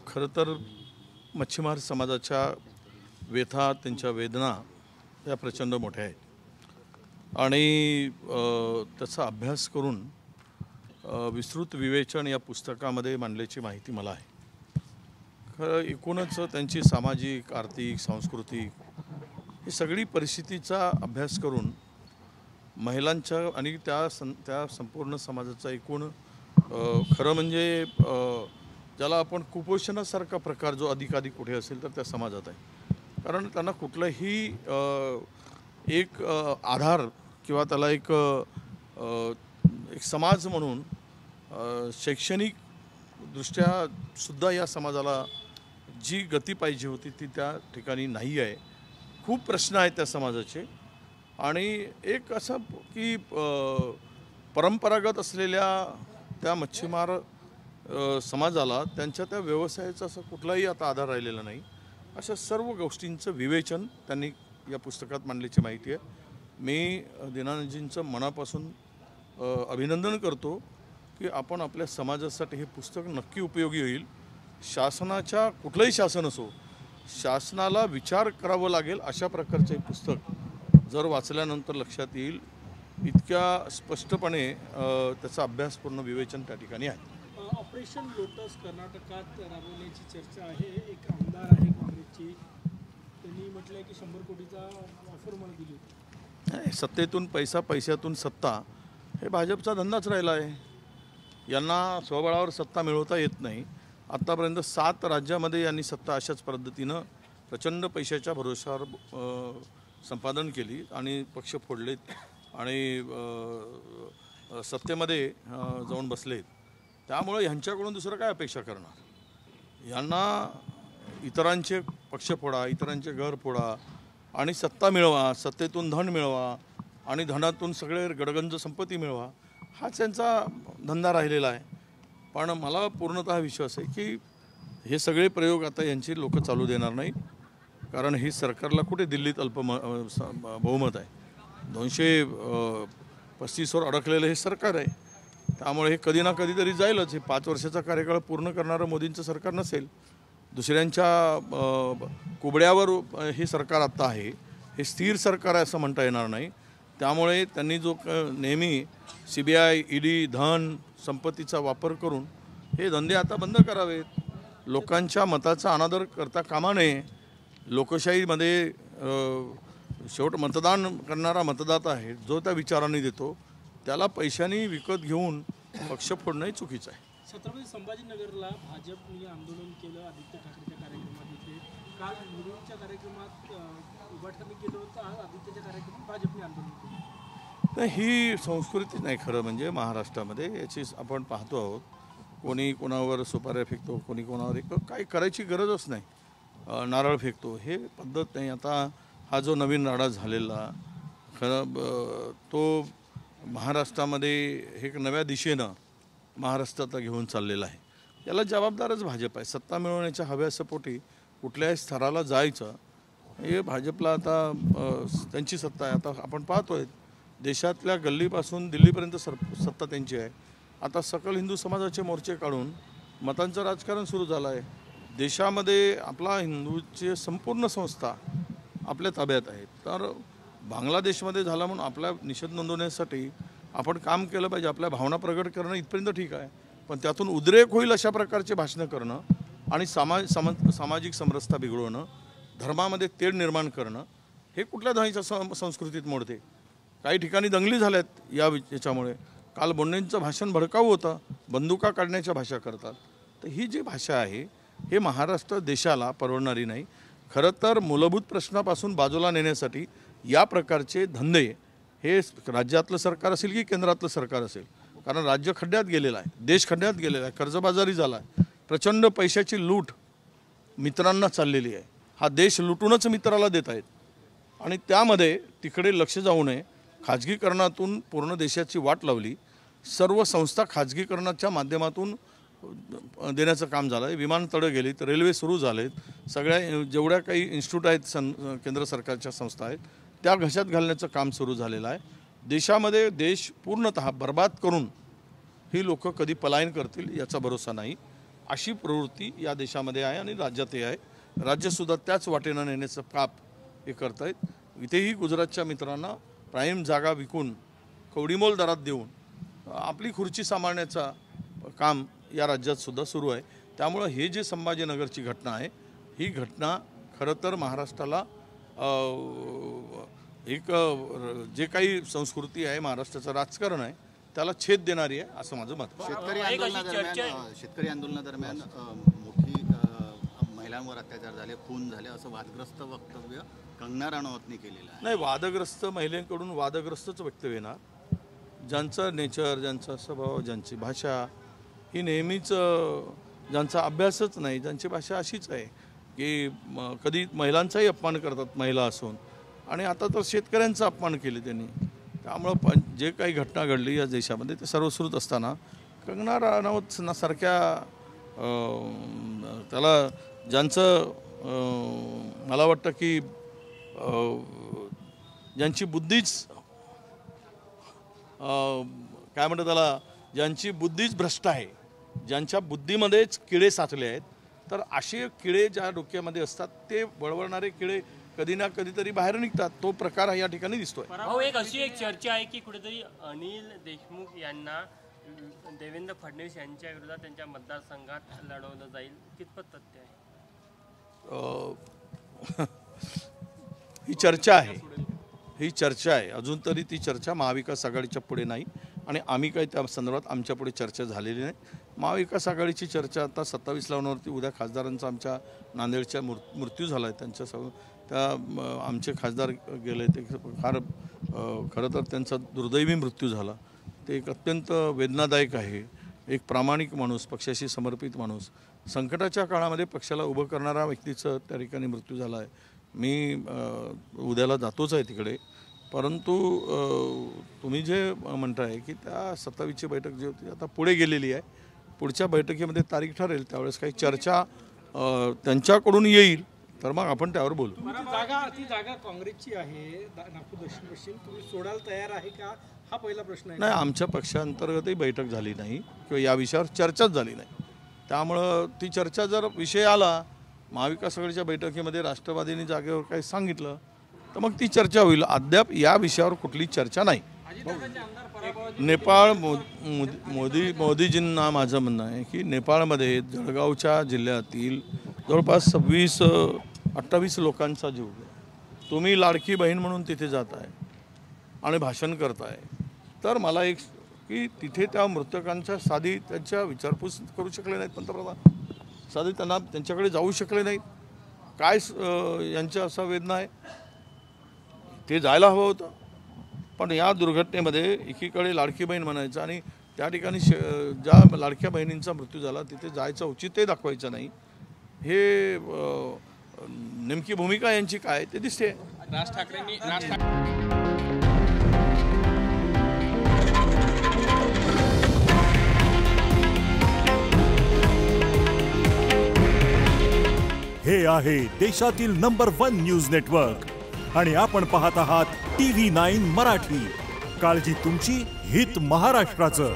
खरं तर मच्छीमार समाजाच्या व्यथा, त्यांच्या वेदना या प्रचंड मोठ्या आहेत आणि त्याचा अभ्यास करून विस्तृत विवेचन या पुस्तकामध्ये मांडल्याची माहिती मला आहे. खरं एकूणच त्यांची सामाजिक, आर्थिक, सांस्कृतिक ही सगळी परिस्थितीचा अभ्यास करून महिलांच्या आणि त्या संपूर्ण समाजाचा एकूण खरं म्हणजे ज्याला आपण कुपोषणासारखा प्रकार जो अधिकाधिक कुठे असेल तर त्या समाजात आहे. कारण त्यांना कुठलंही एक आधार किंवा त्याला एक समाज म्हणून शैक्षणिक दृष्ट्या सुद्धा या समाजाला जी गती पाहिजे होती ती त्या ठिकाणी नाही आहे. खूप प्रश्न आहेत त्या समाजाचे आणि एक असं की परंपरागत असलेल्या त्या मच्छीमार समाजाला त्यांच्या त्या व्यवसायाचा असं कुठलाही आता आधार राहिलेला नाही. अशा सर्व गोष्टींचं विवेचन त्यांनी या पुस्तकात मांडल्याची माहिती आहे. मी दीनानाथजींचं मनापासून अभिनंदन करतो की आपण आपल्या समाजासाठी हे पुस्तक नक्की उपयोगी होईल. शासनाच्या कुठलंही शासन असो, शासनाला विचार करावं लागेल अशा प्रकारचं हे पुस्तक जर वाचल्यानंतर लक्षात येईल इतक्या स्पष्टपणे त्याचा अभ्यासपूर्ण विवेचन त्या ठिकाणी आहे. ऑपरेशन लोटस कर्नाटकात राबवण्याची चर्चा आहे. एक आमदार आहे काँग्रेसची, त्यांनी म्हटलं की 100 कोटीचा ऑफर मला दिली होती. सत्तेतून पैसा, पैशातून सत्ता हे भाजपचा धंदाच राहिला आहे. यांना स्वबळावर सत्ता मिळवता येत नाही. आत्तापर्यंत 7 राज्यामध्ये यांनी सत्ता अशाच पद्धतीनं प्रचंड पैशाच्या भरोशावर संपादन केली आणि पक्ष फोडलेत आणि सत्तेमध्ये जाऊन बसलेत. त्यामुळे ह्यांच्याकडून दुसरं काय अपेक्षा करणार. यांना इतरांचे पक्ष फोडा, इतरांचे घर फोडा आणि सत्ता मिळवा, सत्तेतून धन मिळवा आणि धनातून सगळे गडगंज संपत्ती मिळवा हाच त्यांचा धंदा राहिलेला आहे. पण मला पूर्णतः विश्वास आहे की हे सगळे प्रयोग आता यांची लोक चालू देणार नाही. कारण ही सरकारला कुठे दिल्लीत बहुमत आहे. 235 वर अडकलेलं हे सरकार आहे. त्यामुळे हे कधी ना कधीतरी जाईलच. हे 5 वर्षाचा कार्यकाळ पूर्ण करणारं मोदींचं सरकार नसेल. दुसऱ्यांच्या कुबड्यावर हे सरकार आत्ता आहे. हे स्थिर सरकार आहे असं म्हणता येणार नाही. त्यामुळे त्यांनी जो नेहमी CBI, ED, धन संपत्तीचा वापर करून हे धंदे आता बंद करावेत. लोकांच्या मताचा अनादर करता कामा नये. लोकशाहीमध्ये शेवट मतदान करणारा मतदाता आहे जो त्या विचारांनी देतो. त्याला पैशाने विकत घेऊन पक्ष फोडणंही चुकीचं आहे. छत्रपती संभाजीनगरला भाजपने आंदोलन केलं आदित्य ठाकरेच्या कार्यक्रमात. इथे काल मुरुडच्या कार्यक्रमात उभाठणी केलं होतं. आज आदित्यच्या कार्यक्रमात भाजपने आंदोलन केलं. तर ही संस्कृती नाही खरं म्हणजे महाराष्ट्रामध्ये. याची आपण पाहतो आहोत. कोणी कोणावर सुपाऱ्या फेकतो, कोणी कोणावर काही करायची गरजच नाही. नारळ फेकतो हे पद्धत नाही. आता हा जो नवीन राडा झालेला खरं तो महाराष्ट्रामध्ये एक नव्या दिशेनं महाराष्ट्रात घेऊन चाललेला आहे. याला जबाबदारच भाजप आहे. सत्ता मिळवण्याच्या हव्यासपोटी कुठल्याही स्तराला जायचं हे भाजपला आता त्यांची सत्ता आहे. आता आपण पाहतोय देशातल्या गल्लीपासून दिल्लीपर्यंत सत्ता त्यांची आहे. आता सकल हिंदू समाजाचे मोर्चे काढून मतांचं राजकारण सुरू झालं आहे. देशामध्ये आपला हिंदूची संपूर्ण संस्था आपल्या ताब्यात आहेत. तर बांगलादेशमध्ये झाला म्हणून आपला निषेध नोंदवण्यासाठी आपण काम केलं पाहिजे. आपल्या भावना प्रगट करणं इथपर्यंत ठीक आहे. पण त्यातून उद्रेक होईल अशा प्रकारचे भाषणं करणं आणि सामाजिक समरसता बिघडवणं, धर्मामध्ये तेढ निर्माण करणं हे कुठल्या धाईच्या संस्कृतीत मोडते. काही ठिकाणी दंगली झाल्यात याच्यामुळे. काल बोंडेंचं भाषण भडकाऊ होतं. बंदुका काढण्याच्या भाषा करतात. तर ही जी भाषा आहे हे महाराष्ट्र देशाला परवडणारी नाही. खरं तर मूलभूत प्रश्नापासून बाजूला नेण्यासाठी या प्रकारचे धंदे हे राज्यातलं सरकार असेल की केंद्रातलं सरकार असेल, कारण राज्य खड्ड्यात गेलेलं आहे, देश खड्ड्यात गेलेला आहे, कर्जबाजारी झाला आहे, प्रचंड पैशाची लूट मित्रांना चाललेली आहे. हा देश लुटूनच मित्राला देत आहेत आणि त्यामध्ये तिकडे लक्ष जाऊ नये. खाजगीकरणातून पूर्ण देशाची वाट लावली. सर्व संस्था खाजगीकरणाच्या माध्यमातून देण्याचं काम झालं आहे. विमानतळं गेलीत, रेल्वे सुरू झालेत, सगळ्या जेवढ्या काही इन्स्टिट्यूट आहेत केंद्र सरकारच्या संस्था आहेत त्या घशात घालण्याचं काम सुरू झालेलं आहे. देशामध्ये देश पूर्णतः बर्बाद करून ही लोक कधी पलायन करतील याचा भरोसा नाही. अशी प्रवृत्ती या देशामध्ये आहे आणि राज्यातही आहे. राज्यसुद्धा त्याच वाटेनं नेण्याचं पाप हे करतायत. इथेही गुजरातच्या मित्रांना प्राईम जागा विकून कवडीमोल दरात देऊन आपली खुर्ची सांभाळण्याचा काम या राज्यात सुद्धा सुरू आहे. त्यामुळं हे जे संभाजीनगरची घटना आहे ही घटना खरं तर महाराष्ट्राला एक जे काही संस्कृती आहे महाराष्ट्राचं राजकारण आहे त्याला छेद देणारी आहे असं माझं मत. शेतकरी आंदोलनादरम्यान मोठी महिलांवर अत्याचार झाले, खून झाले असं वादग्रस्त वक्तव्य कंगना राणावतने केलेलं आहे. नाही, वादग्रस्त महिलेकडून वादग्रस्तच वक्तव्य येणार. ज्यांचं नेचर, ज्यांचा स्वभाव, ज्यांची भाषा ही नेहमीच, ज्यांचा अभ्यासच नाही, ज्यांची भाषा अशीच आहे की कधी महिलांचाही अपमान करतात महिला असून, आणि आता तर शेतकऱ्यांचा अपमान केले त्यांनी. त्यामुळं जे काही घटना घडली या देशामध्ये ते सर्वश्रुत असताना कंगना राणावत सारख्या त्याला ज्यांचं मला वाटतं की ज्यांची बुद्धीच काय म्हणतात त्याला, ज्यांची बुद्धीच भ्रष्ट आहे, ज्यांच्या बुद्धीमध्येच किडे साचले आहेत, तर असे किडे ज्या डोक्यामध्ये असतात ते वळवळणारे किडे कधी ना कधीतरी बाहेर निघतात. तो प्रकार या ठिकाणी दिसतोय. एक अशी एक चर्चा आहे की कुठेतरी अनिल देशमुख यांना देवेंद्र फडणवीस यांच्या विरोधात त्यांच्या मतदारसंघात लढवलं जाईल, कितपत तथ्य आहे? ही चर्चा आहे, ही चर्चा आहे. अजून तरी ती चर्चा महाविकास आघाडीच्या पुढे नाही आणि आम्ही काही त्या संदर्भात आमच्या पुढे चर्चा झालेली नाही. महाविकास आघाडीची चर्चा आता 27 लावण्यावरती. उद्या खासदारांचा आमच्या नांदेडच्या मृत्यू झाला आहे, त्यांच्या त्या आमचे खासदार गेले, ते फार खरं तर त्यांचा दुर्दैवी मृत्यू झाला. ते एक अत्यंत वेदनादायक आहे. एक प्रामाणिक माणूस, पक्षाशी समर्पित माणूस, संकटाच्या काळामध्ये पक्षाला उभं करणारा व्यक्तीचं त्या ठिकाणी मृत्यू झाला आहे. मी उद्याला जातोच आहे तिकडे, परंतु तुम्ही जे म्हणताय की त्या 27ची बैठक जी होती आता पुढे गेलेली आहे, पुढच्या बैठकीमध्ये तारीख ठरेल, त्यावेळेस काही चर्चा त्यांच्याकडून येईल तर मग आपण त्यावर बोलू. ती जागा काँग्रेसची आहे नागपूर दक्षिण पश्चिम, तुम्ही सोडायला तयार आहे का, हा पहिला प्रश्न आहे. नाही, आमच्या पक्षांतर्गतही बैठक झाली नाही किंवा या विषयावर चर्चाच झाली नाही. त्यामुळं ती चर्चा जर विषय आला महाविकास आघाडीच्या बैठकीमध्ये, राष्ट्रवादीने जागेवर काही सांगितलं तर मग ती चर्चा होईल. अद्याप या विषयावर कुठली चर्चा नाही. नेपाळ मोदीजींना माझं म्हणणं आहे की नेपाळमध्ये जळगावच्या जिल्ह्यातील जवळपास 26-28 लोकांचा जीव गेला. तुम्ही लाडकी बहीण म्हणून तिथे जात आहे आणि भाषण करताय, तर मला एक की तिथे त्या मृतकांच्या साधी त्यांच्या विचारपूस करू शकले नाहीत पंतप्रधान, साधी त्यांना त्यांच्याकडे जाऊ शकले नाहीत. काय यांच्या असा वेदना आहे, ते जायला हवं होतं. पण या दुर्घटनेमध्ये एकीकडे लाडकी बहीण म्हणायचं आणि त्या ठिकाणी ज्या लाडक्या बहिणींचा मृत्यू झाला तिथे जायचं औचित्य दाखवायचं नाही. हे नेमकी भूमिका यांची काय ते दिसते. राज ठाकरेंनी हे आहे देशातील नंबर 1 न्यूज नेटवर्क आणि आपण पाहत आहात TV9 मराठी. काळजी तुमची, हित महाराष्ट्राचं.